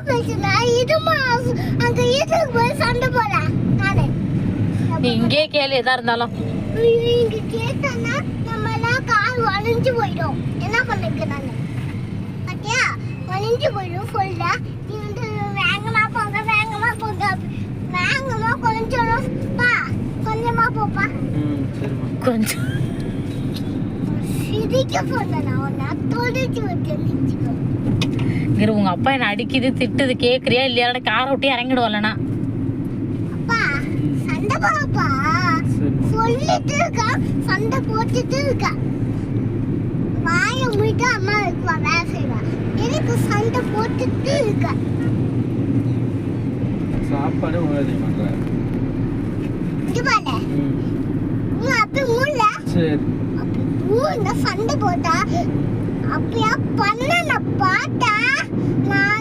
பேசுனா இதுமா அங்க வீட்டுக்கு போய் சண்டை போறேன் நானு. நீ இங்கே கேளு எதா இருந்தாலும். இங்க கேட்டானா நம்மலாம் கால் வளைஞ்சு போயிடும். என்ன பண்ணுங்க நானு பாத்தியா வளைஞ்சு போயிடும். சொல்ல நீ வந்து வேகமா போங்க வேகமா கொஞ்சம் பா கொஞ்சமா போப்பா. கொஞ்சம் சிரிக்க சொன்னா உன்னை தொலைச்சு வச்சிருந்துச்சுக்கோ. இரு உங்க அப்பா என்ன அடிக்குது திட்டுது கேக்குறியா இல்லையா? காரை விட்டு இறங்கிடுவலனா அப்பா சண்டை போப்பா சொல்லிட்டு இருக்கா. சண்டை போட்டுட்டு இருக்கா. வாயை மூடிட்டு அம்மா இருக்குவா வேலை செய்வா. எனக்கு சண்டை போட்டுட்டு இருக்கா. சாப்பாடு உணவு பண்றேன். இது பாரு நீ அப்படி மூடல. சரி அப்படி மூணு சண்டை போட்டா அப்படியா பண்ண பார்த்தா நான்